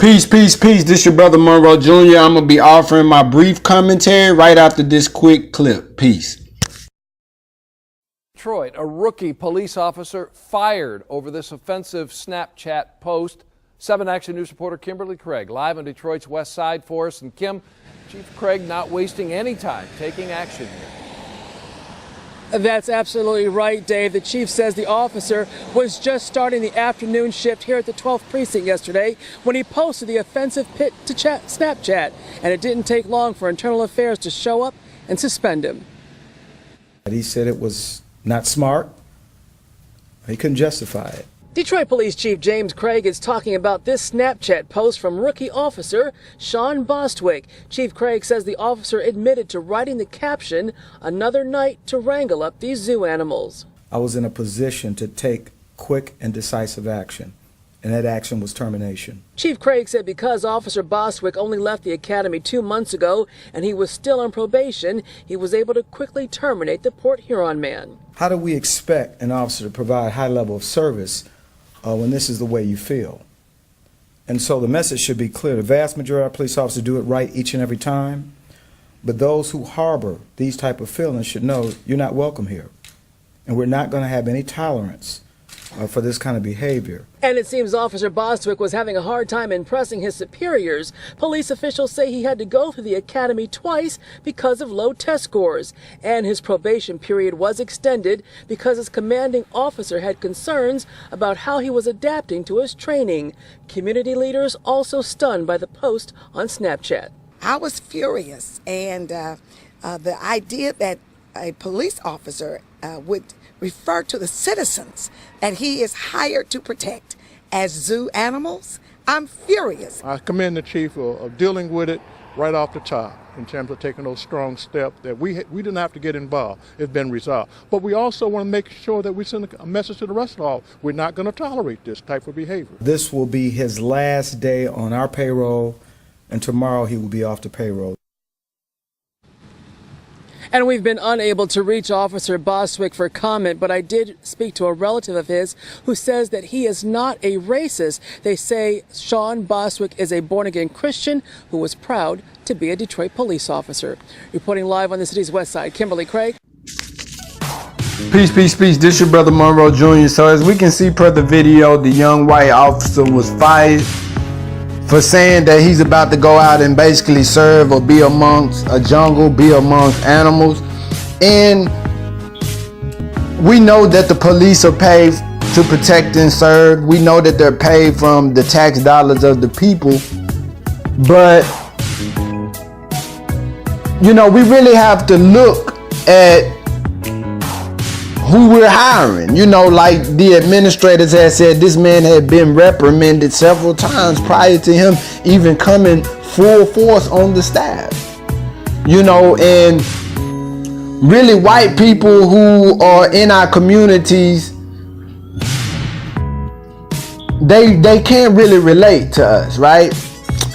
Peace, peace, peace. This your brother Monroe Jr. I'm going to be offering my brief commentary right after this quick clip. Peace. Detroit, a rookie police officer fired over this offensive Snapchat post. 7 Action News reporter Kimberly Craig live on Detroit's West Side for us. And Kim, Chief Craig not wasting any time taking action here. That's absolutely right, Dave. The chief says the officer was just starting the afternoon shift here at the 12th precinct yesterday when he posted the offensive pic to Snapchat, and it didn't take long for Internal Affairs to show up and suspend him. He said it was not smart. He couldn't justify it. Detroit Police Chief James Craig is talking about this Snapchat post from rookie officer Sean Bostwick. Chief Craig says the officer admitted to writing the caption, "Another night to wrangle up these zoo animals." I was in a position to take quick and decisive action, and that action was termination. Chief Craig said because Officer Bostwick only left the academy 2 months ago and he was still on probation, he was able to quickly terminate the Port Huron man. How do we expect an officer to provide a high level of service when this is the way you feel? And so the message should be clear. The vast majority of police officers do it right each and every time, but those who harbor these type of feelings should know you're not welcome here, and we're not going to have any tolerance for this kind of behavior. And it seems Officer Bostwick was having a hard time impressing his superiors. Police officials say he had to go through the academy twice because of low test scores, and his probation period was extended because his commanding officer had concerns about how he was adapting to his training. Community leaders also stunned by the post on Snapchat. I was furious, and the idea that a police officer would refer to the citizens that he is hired to protect as zoo animals, I'm furious. I commend the chief of dealing with it right off the top in terms of taking those strong steps that we didn't have to get involved. It's been resolved. But we also want to make sure that we send a message to the rest of all. We're not going to tolerate this type of behavior. This will be his last day on our payroll, and tomorrow he will be off the payroll. And we've been unable to reach Officer Bostwick for comment, but I did speak to a relative of his who says that he is not a racist. They say Sean Bostwick is a born-again Christian who was proud to be a Detroit police officer. Reporting live on the city's west side, Kimberly Craig. Peace, peace, peace. This your brother Monroe Jr. So as we can see per the video, the young white officer was fired for saying that he's about to go out and basically serve or be amongst a jungle, be amongst animals. And we know that the police are paid to protect and serve. We know that they're paid from the tax dollars of the people. But, you know, we really have to look at who we're hiring. You know, like the administrators had said, this man had been reprimanded several times prior to him even coming full force on the staff. You know, and really white people who are in our communities, they can't really relate to us, right?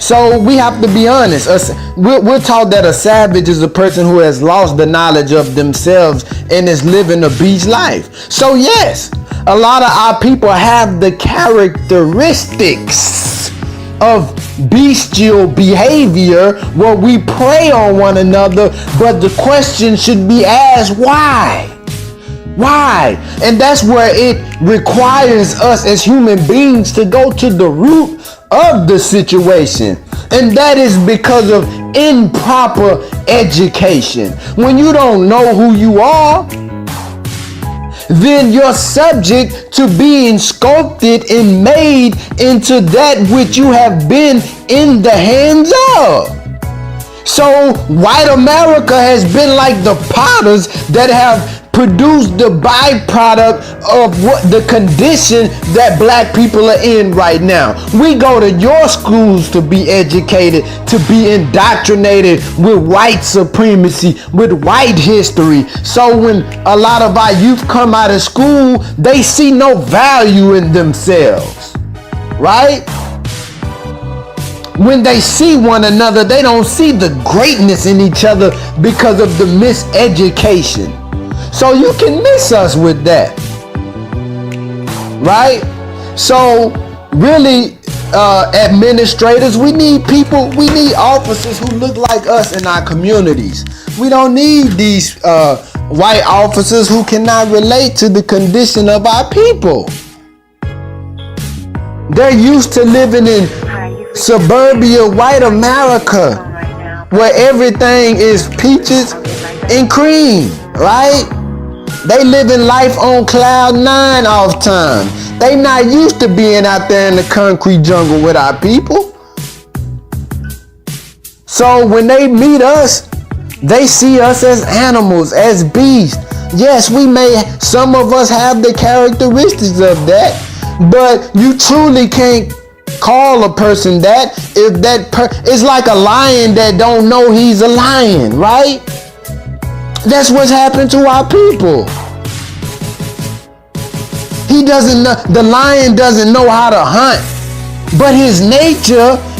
So we have to be honest. We're taught that a savage is a person who has lost the knowledge of themselves and is living a beast life. So yes, a lot of our people have the characteristics of bestial behavior where we prey on one another, but the question should be asked, why? Why? And that's where it requires us as human beings to go to the root of the situation, and that is because of improper education. When you don't know who you are, then you're subject to being sculpted and made into that which you have been in the hands of. So white America has been like the potters that have produced the byproduct of what the condition that black people are in right now. We go to your schools to be educated, to be indoctrinated with white supremacy, with white history. So when a lot of our youth come out of school, they see no value in themselves, right? When they see one another, they don't see the greatness in each other because of the miseducation. So you can miss us with that, right? So really, administrators. We need people, we need officers who look like us in our communities. We don't need these white officers who cannot relate to the condition of our people. They're used to living in suburbia white America where everything is peaches and cream, right? They living life on cloud 9 all the time. They not used to being out there in the concrete jungle with our people. So when they meet us, they see us as animals, as beasts. Yes, some of us have the characteristics of that, but you truly can't call a person that if it's like a lion that don't know he's a lion, right? That's what's happened to our people. He doesn't know, the lion doesn't know how to hunt, but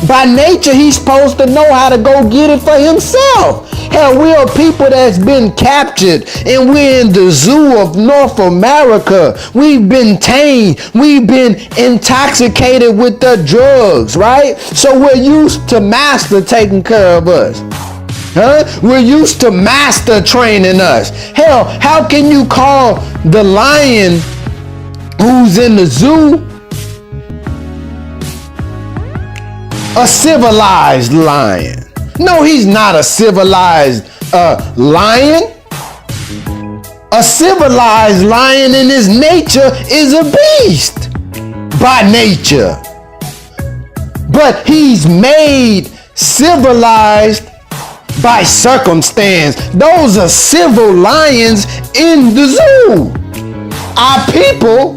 by nature, he's supposed to know how to go get it for himself. Hell, we are people that's been captured and we're in the zoo of North America. We've been tamed. We've been intoxicated with the drugs, right? So we're used to master taking care of us. We're used to master training us. Hell, how can you call the lion who's in the zoo a civilized lion? No, he's not a civilized lion. A civilized lion in his nature is a beast by nature. But he's made civilized by circumstance. Those are civil lions in the zoo. Our people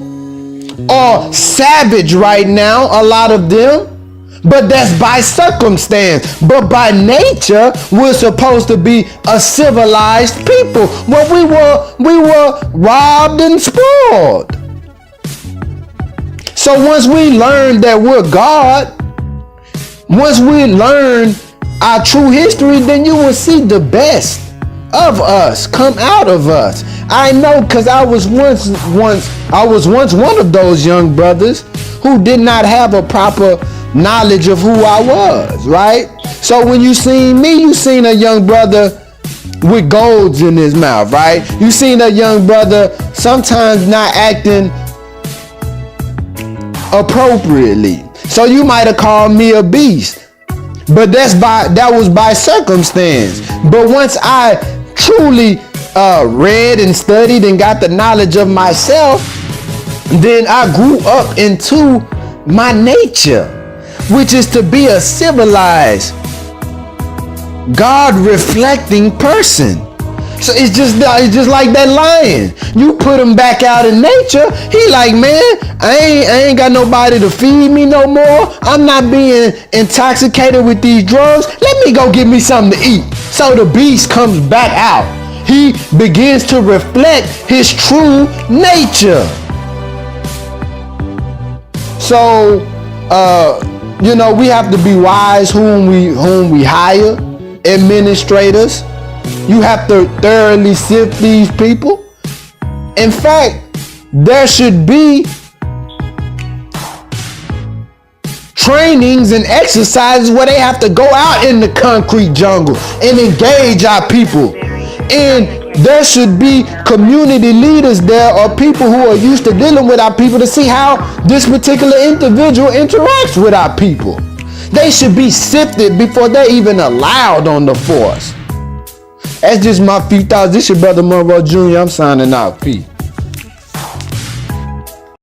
are savage right now, a lot of them, but that's by circumstance. But by nature, we're supposed to be a civilized people. Well, we were robbed and spoiled. So once we learn that we're God, once we learn our true history, then you will see the best of us come out of us. I know, because I was once one of those young brothers who did not have a proper knowledge of who I was, right? So when you seen me, you seen a young brother with golds in his mouth, right? You seen a young brother sometimes not acting appropriately. So you might have called me a beast. But that was by circumstance. But once I truly read and studied and got the knowledge of myself, then I grew up into my nature, which is to be a civilized, God-reflecting person. So it's just like that lion. You put him back out in nature, he like, man, I ain't got nobody to feed me no more. I'm not being intoxicated with these drugs. Let me go get me something to eat. So the beast comes back out. He begins to reflect his true nature. So, we have to be wise whom we hire, administrators. You have to thoroughly sift these people. In fact, there should be trainings and exercises where they have to go out in the concrete jungle and engage our people. And there should be community leaders there or people who are used to dealing with our people to see how this particular individual interacts with our people. They should be sifted before they're even allowed on the force. That's just my few thoughts. This your brother Monroe Jr. I'm signing out. Peace.